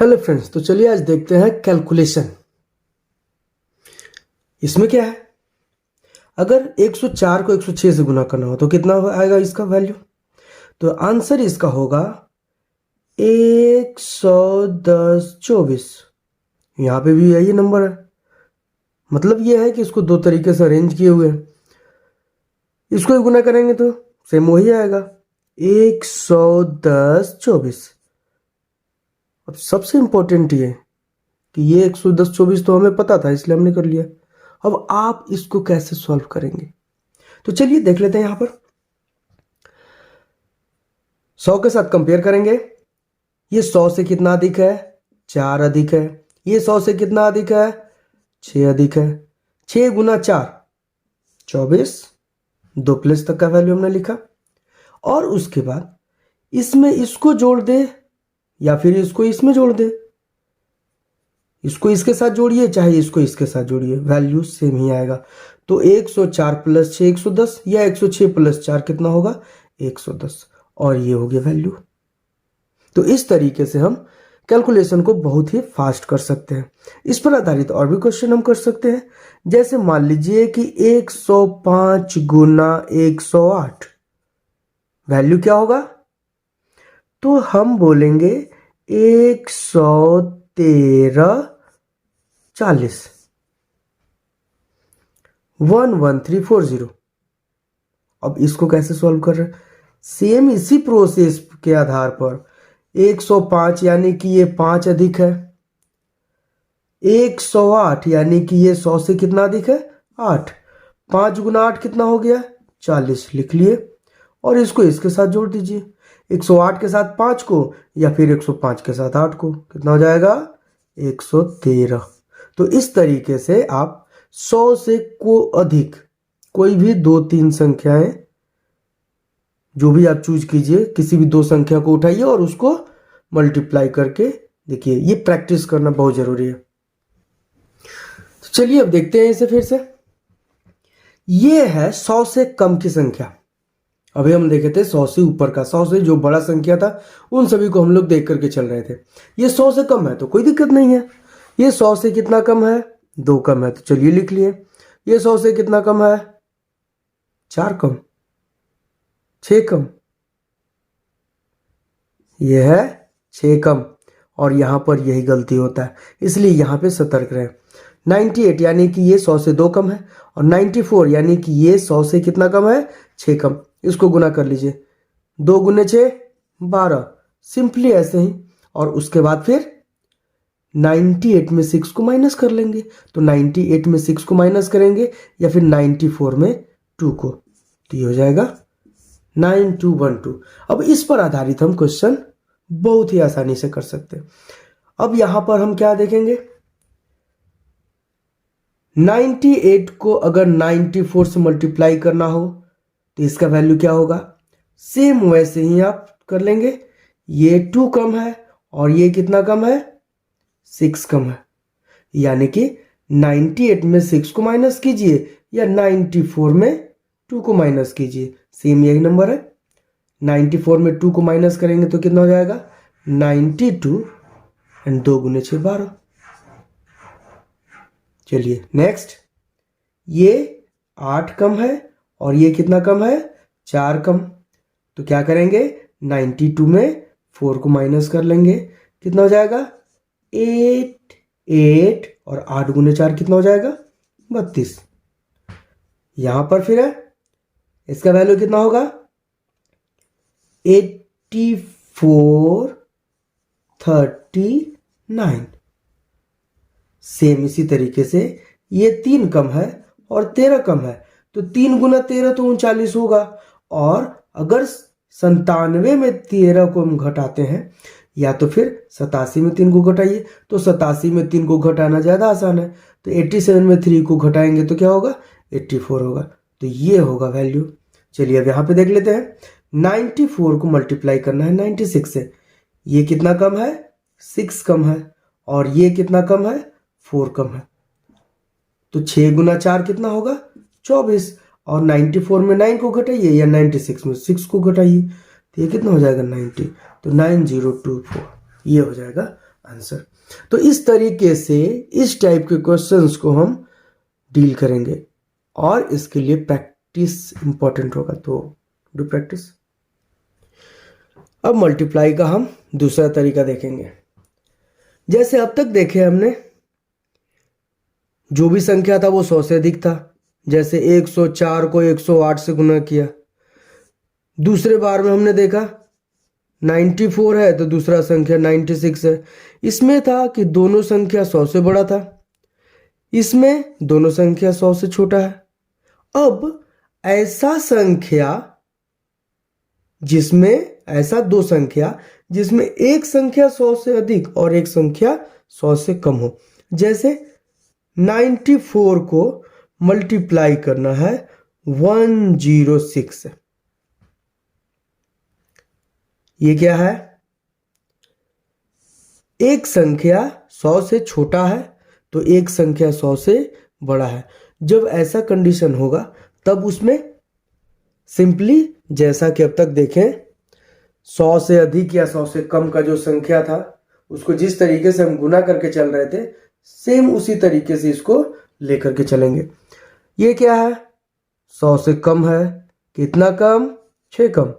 Hello friends, तो चलिए आज देखते हैं कैलकुलेशन। इसमें क्या है, अगर 104 को 106 से गुना करना हो तो कितना आएगा इसका वैल्यू। तो आंसर इसका होगा 11024। यहाँ पे भी यही नंबर है, मतलब ये है कि इसको दो तरीके से अरेंज किए हुए हैं। इसको गुना करेंगे तो सेम वही आएगा 11024। अब सबसे इंपॉर्टेंट ये कि ये 11024 तो हमें पता था, इसलिए हमने कर लिया। अब आप इसको कैसे सॉल्व करेंगे, तो चलिए देख लेते हैं। यहां पर 100 के साथ कंपेयर करेंगे। ये 100 से कितना अधिक है, 4 अधिक है। ये 100 से कितना अधिक है, 6 अधिक है। 6 गुना 4 24, 2 प्लस तक का वैल्यू हमने लिखा। और उसके बाद इसमें इसको जोड़ दे या फिर इसको इसमें जोड़ दे। इसको इसके साथ जोड़िए चाहे इसको इसके साथ जोड़िए, वैल्यू सेम ही आएगा। तो 104 प्लस 6 110, या 106 प्लस 4 कितना होगा 110, और ये हो गया वैल्यू। तो इस तरीके से हम कैलकुलेशन को बहुत ही फास्ट कर सकते हैं। इस पर आधारित और भी क्वेश्चन हम कर सकते हैं। जैसे मान लीजिए कि 105 गुना 108 वैल्यू क्या होगा, तो हम बोलेंगे 113 40 11340। अब इसको कैसे सॉल्व कर रहे हैं, सेम इसी प्रोसेस के आधार पर 105 यानी कि ये 5 अधिक है। 108 यानी कि ये 100 से कितना अधिक है 8। 5 गुना 8 कितना हो गया 40, लिख लिए। और इसको इसके साथ जोड़ दीजिए, 108 के साथ 5 को या फिर 105 के साथ 8 को, कितना हो जाएगा 113। तो इस तरीके से आप 100 से को अधिक कोई भी 2-3 संख्याएं, जो भी आप चूज कीजिए, किसी भी दो संख्या को उठाइए और उसको मल्टीप्लाई करके देखिए। ये प्रैक्टिस करना बहुत जरूरी है। तो चलिए अब देखते हैं इसे फिर से। ये है 100 से कम की संख्या। अभी हम देखे थे 100 से ऊपर का, 100 से जो बड़ा संख्या था उन सभी को हम लोग देख करके चल रहे थे। ये 100 से कम है तो कोई दिक्कत नहीं है। ये 100 से कितना कम है, 2 कम है, तो चलिए लिख लिए। ये 100 से कितना कम है, 4 कम, 6 कम, यह है 6 कम। और यहां पर यही गलती होता है, इसलिए यहां पे सतर्क रहें। 98 यानी कि ये 100 से 2 कम है, और 94 यानी कि ये 100 से कितना कम है 6 कम। इसको गुना कर लीजिए, 2 गुने 6 12, सिंपली ऐसे ही। और उसके बाद फिर 98 में 6 को माइनस कर लेंगे। तो 98 में 6 को माइनस करेंगे या फिर 94 में 2 को, तो ये हो जाएगा 9212। अब इस पर आधारित हम क्वेश्चन बहुत ही आसानी से कर सकते हैं। अब यहां पर हम क्या देखेंगे, 98 को अगर 94 से मल्टीप्लाई करना हो तो इसका वैल्यू क्या होगा, सेम वैसे ही आप कर लेंगे। ये 2 कम है और ये कितना कम है 6 कम है, यानी कि 98 में 6 को माइनस कीजिए या 94 में 2 को माइनस कीजिए, सेम यही नंबर है। 94 में 2 को माइनस करेंगे तो कितना हो जाएगा 92, एंड 2 गुने 6 12। चलिए नेक्स्ट, ये 8 कम है और ये कितना कम है 4 कम। तो क्या करेंगे, 92 में 4 को माइनस कर लेंगे, कितना हो जाएगा 8 और 8 गुने 4 कितना हो जाएगा 32। यहां पर फिर है, इसका वैल्यू कितना होगा 8439। सेम इसी तरीके से ये 3 कम है और 13 कम है, तो 3 गुना 13 तो 39 होगा। और अगर 97 में 13 को हम घटाते हैं या तो फिर 87 में 3 को घटाइए, तो 87 में 3 को घटाना ज़्यादा आसान है। तो 87 में 3 को घटाएंगे तो क्या होगा 84 होगा, तो ये होगा वैल्यू। चलिए अब यहाँ पे देख लेते हैं, 94 को मल्टीप्लाई करना है 96 से। ये कितना कम है 6 कम है, और ये कितना कम है 4 कम है। तो 6 गुना 4 कितना होगा 24, और 94 में 9 को घटाइए या 96 में 6 को घटाइए, तो ये कितना हो जाएगा 90, तो 9024, ये हो जाएगा आंसर। तो इस तरीके से इस टाइप के क्वेश्चंस को हम डील करेंगे और इसके लिए प्रैक्टिस इंपॉर्टेंट होगा, तो डू प्रैक्टिस। अब मल्टीप्लाई का हम दूसरा तरीका देखेंगे। जैसे अब तक देखे हमने, जो भी संख्या था वो 100 से अधिक था। जैसे 104 को 108 से गुना किया। दूसरे बार में हमने देखा 94 है तो दूसरा संख्या 96 है। इसमें था कि दोनों संख्या 100 से बड़ा था, इसमें दोनों संख्या 100 से छोटा है। अब ऐसा संख्या जिसमें ऐसा दो संख्या जिसमें एक संख्या 100 से अधिक और एक संख्या 100 से कम हो। जैसे 94 को मल्टीप्लाई करना है 106 से। ये क्या है? एक संख्या 100 से छोटा है तो एक संख्या 100 से बड़ा है। जब ऐसा कंडीशन होगा तब उसमें सिंपली, जैसा कि अब तक देखें, 100 से अधिक या 100 से कम का जो संख्या था उसको जिस तरीके से हम गुना करके चल रहे थे, सेम उसी तरीके से इसको लेकर के चलेंगे। ये क्या है? 100 से कम है, कितना कम? 6 कम।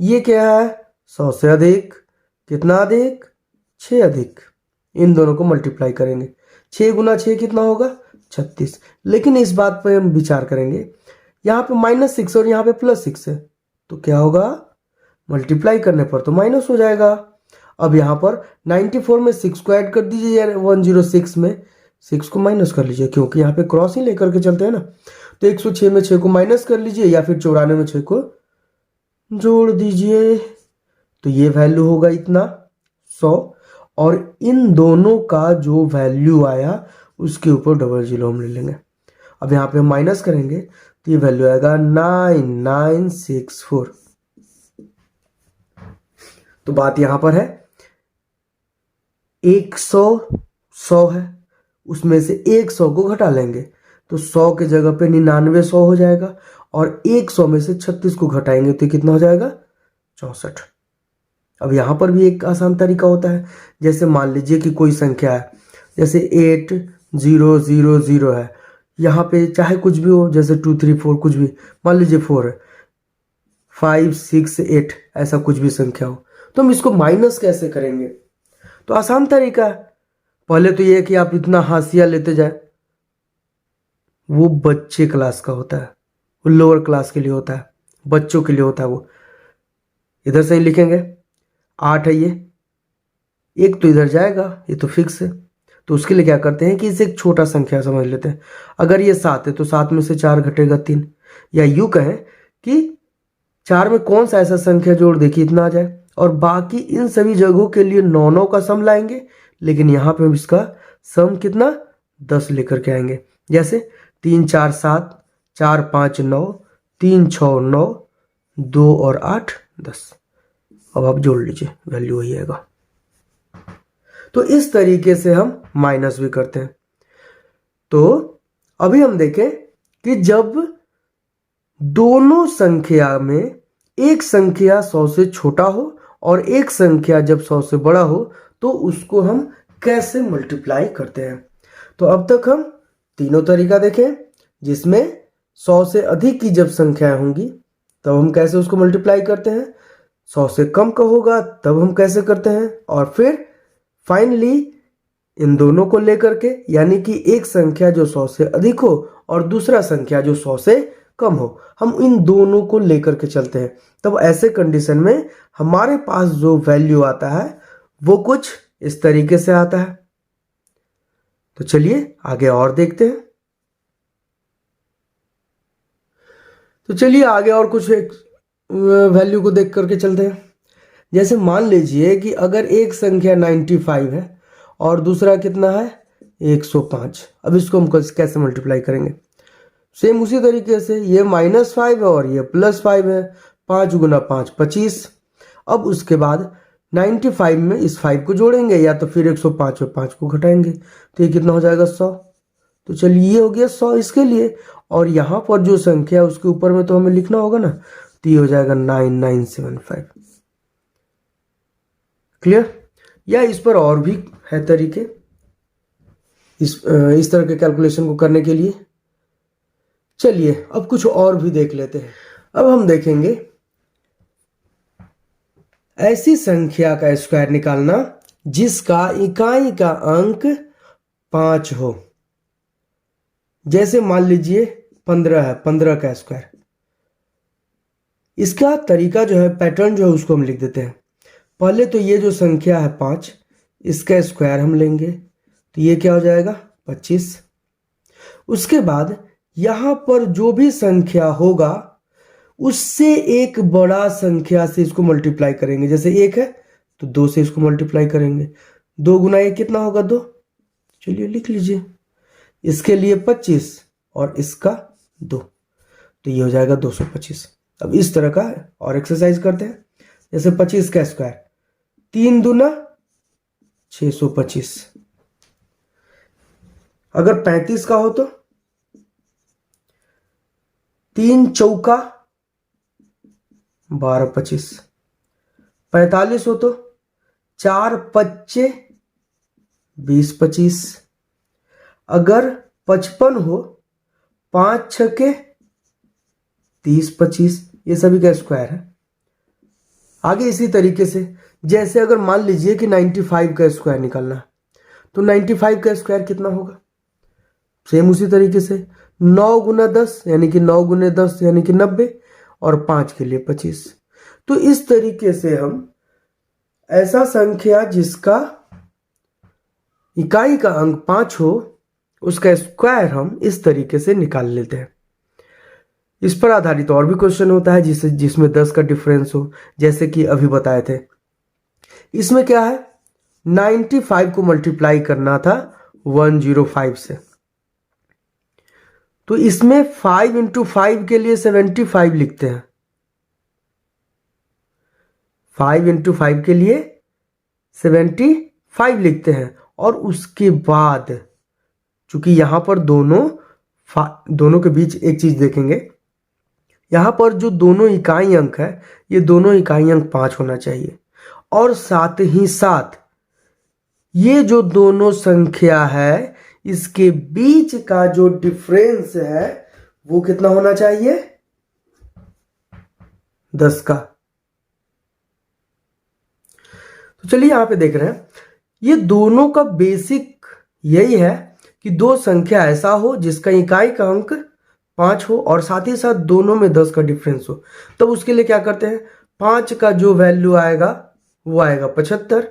ये क्या है? 100 से अधिक, कितना अधिक? 6 अधिक। इन दोनों को मल्टीप्लाई करेंगे। 6 गुना 6 कितना होगा? 36। लेकिन इस बात पर हम विचार करेंगे, यहाँ पे -6 और यहाँ पे +6 है तो क्या होगा? मल्टीप्लाई करने पर तो माइनस हो जाएगा। अब यहाँ पर 94 में 6 को ऐड कर दीजिए, यार 106 में 6 को माइनस कर लीजिए, क्योंकि यहाँ पे क्रॉस ही लेकर के चलते हैं ना। तो 106 में 6 को माइनस कर लीजिए या फिर 94 में 6 को जोड़ दीजिए, तो ये वैल्यू होगा इतना 100। और इन दोनों का जो वैल्यू आया उसके ऊपर डबल जीरो हम ले लेंगे। अब यहाँ पे हम माइनस करेंगे तो ये वैल्यू आएगा 9964। तो बात यहां पर है 100 है, उसमें से 100 को घटा लेंगे तो 100 के जगह पे 9900 हो जाएगा, और 100 में से 36 को घटाएंगे तो कितना हो जाएगा? 64। अब यहां पर भी एक आसान तरीका होता है। जैसे मान लीजिए कि कोई संख्या है, जैसे 8000 है, यहाँ पे चाहे कुछ भी हो, जैसे 2 3 4 कुछ भी, मान लीजिए 4 है, 5 6 8 ऐसा कुछ भी संख्या हो, तो हम इसको माइनस कैसे करेंगे? तो आसान तरीका है। पहले तो ये कि आप इतना हाशिया लेते जाए, वो बच्चे क्लास का होता है, वो लोअर क्लास के लिए होता है, बच्चों के लिए होता है। वो इधर से ही लिखेंगे, 8 है ये, एक तो इधर जाएगा, ये तो फिक्स है, तो उसके लिए क्या करते हैं कि इसे एक छोटा संख्या समझ लेते हैं। अगर ये 7 है तो 7 में से 4 घटेगा 3, या यूं कहें कि 4 में कौन सा ऐसा संख्या जोड़ दे कि इतना आ जाए। और बाकी इन सभी जगहों के लिए 9 का सम लाएंगे, लेकिन यहाँ पे हम इसका सम कितना? 10 लेकर के आएंगे। जैसे 3 4 7, 4 5 9, 3 6 9, 2 और 8 10। अब आप जोड़ लीजिए, वैल्यू वही आएगा। तो इस तरीके से हम माइनस भी करते हैं। तो अभी हम देखें कि जब दोनों संख्या में एक संख्या 100 से छोटा हो और एक संख्या जब 100 से बड़ा हो तो उसको हम कैसे मल्टीप्लाई करते हैं। तो अब तक हम तीनों तरीका देखें, जिसमें 100 से अधिक की जब संख्याएं होंगी तब हम कैसे उसको मल्टीप्लाई करते हैं, 100 से कम का होगा तब हम कैसे करते हैं, और फिर फाइनली इन दोनों को लेकर के, यानी कि एक संख्या जो 100 से अधिक हो और दूसरा संख्या जो 100 से कम हो, हम इन दोनों को लेकर के चलते हैं। तब ऐसे कंडीशन में हमारे पास जो वैल्यू आता है वो कुछ इस तरीके से आता है। तो चलिए आगे और देखते हैं। तो चलिए आगे और कुछ वैल्यू को देख करके चलते हैं। जैसे मान लीजिए कि अगर एक संख्या 95 है और दूसरा कितना है? 105। अब इसको हम कैसे मल्टीप्लाई करेंगे? सेम उसी तरीके से, ये -5 है और ये +5 है, 5 गुना 5 25। अब उसके बाद 95 में इस 5 को जोड़ेंगे या तो फिर 105 में 5 को घटाएंगे, तो ये कितना हो जाएगा? 100। तो चलिए ये हो गया 100 इसके लिए, और यहाँ पर जो संख्या उसके ऊपर में तो हमें लिखना होगा ना, तो ये हो जाएगा 9975। क्लियर? या इस पर और भी है तरीके इस तरह के कैलकुलेशन को करने के लिए। चलिए अब कुछ और भी देख लेते हैं। अब हम देखेंगे ऐसी संख्या का स्क्वायर निकालना जिसका इकाई का अंक 5 हो। जैसे मान लीजिए 15 है, 15 का स्क्वायर। इसका तरीका जो है, पैटर्न जो है, उसको हम लिख देते हैं। पहले तो ये जो संख्या है 5, इसका स्क्वायर हम लेंगे तो ये क्या हो जाएगा 25। उसके बाद यहां पर जो भी संख्या होगा उससे एक बड़ा संख्या से इसको मल्टीप्लाई करेंगे। जैसे 1 है तो 2 से इसको मल्टीप्लाई करेंगे। 2 गुना 1 कितना होगा 2। चलिए लिख लीजिए। इसके लिए 25 और इसका 2, तो ये हो जाएगा 225। अब इस तरह का और एक्सरसाइज करते हैं। जैसे 25 का स्क्वायर, 3 दूना 625। अगर 35 का हो तो 3 चौका 12 25। 45 हो तो 4 पच्चे 20 25। अगर 55 हो 5 छके 30 25। ये सभी का स्क्वायर है। आगे इसी तरीके से, जैसे अगर मान लीजिए कि 95 का स्क्वायर निकालना है तो 95 का स्क्वायर कितना होगा। सेम उसी तरीके से 9 गुना 10 यानी कि 9 गुने 10 यानी कि 90 और 5 के लिए 25। तो इस तरीके से हम ऐसा संख्या जिसका इकाई का अंक 5 हो उसका स्क्वायर हम इस तरीके से निकाल लेते हैं। इस पर आधारित और भी क्वेश्चन होता है जिसमें 10 का डिफरेंस हो, जैसे कि अभी बताए थे। इसमें क्या है, 95 को मल्टीप्लाई करना था 105 से, तो इसमें 5 × 5 के लिए 75 लिखते हैं। 5 × 5 के लिए 75 लिखते हैं। और उसके बाद चूंकि यहां पर दोनों के बीच एक चीज देखेंगे, यहां पर जो दोनों इकाई अंक है ये दोनों इकाई अंक 5 होना चाहिए। और साथ ही साथ ये जो दोनों संख्या है इसके बीच का जो डिफरेंस है वो कितना होना चाहिए 10 का। तो चलिए यहां पे देख रहे हैं, ये दोनों का बेसिक यही है कि दो संख्या ऐसा हो जिसका इकाई का अंक 5 हो और साथ ही साथ दोनों में 10 का डिफरेंस हो। तब उसके लिए क्या करते हैं, 5 का जो वैल्यू आएगा वो आएगा 75।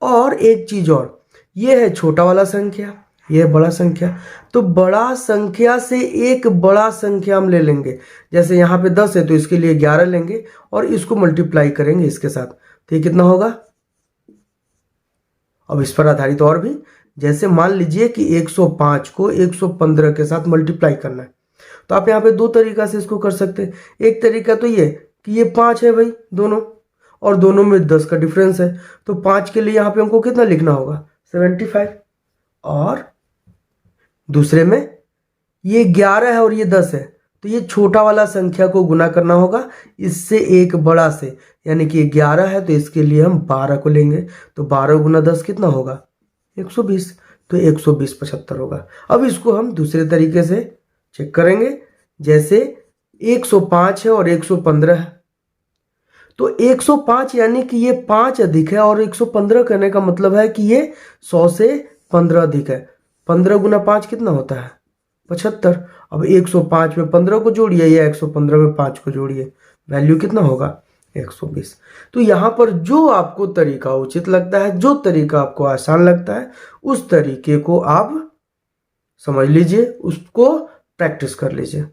और एक चीज और, ये है छोटा वाला संख्या, ये है बड़ा संख्या। तो बड़ा संख्या से एक बड़ा संख्या हम ले लेंगे। जैसे यहाँ पे 10 है तो इसके लिए 11 लेंगे और इसको मल्टीप्लाई करेंगे इसके साथ, तो ये कितना होगा। अब इस पर आधारित और भी, जैसे मान लीजिए कि 105 को 115 के साथ मल्टीप्लाई करना है, तो आप यहाँ पे दो तरीका से इसको कर सकते हैं। एक तरीका तो ये कि ये 5 है भाई दोनों, और दोनों में 10 का डिफरेंस है, तो 5 के लिए यहाँ पे हमको कितना लिखना होगा 75। और दूसरे में ये 11 है और ये 10 है, तो ये छोटा वाला संख्या को गुना करना होगा इससे एक बड़ा से, यानी कि 11 है तो इसके लिए हम 12 को लेंगे, तो 12 गुना 10 कितना होगा 120, तो 120 75 होगा। अब इसको हम दूसरे तरीके से चेक करेंगे। जैसे 105 है और 115 है, तो 105 यानी कि ये 5 अधिक है और 115 करने का मतलब है कि ये 100 से 15 अधिक है। 15 गुना 5 कितना होता है 75। अब 105 में 15 को जोड़िए या 115 में 5 को जोड़िए, वैल्यू कितना होगा 120। तो यहाँ पर जो आपको तरीका उचित लगता है, जो तरीका आपको आसान लगता है, उस तरीके को आप समझ लीजिए, उसको प्रैक्टिस कर लीजिए।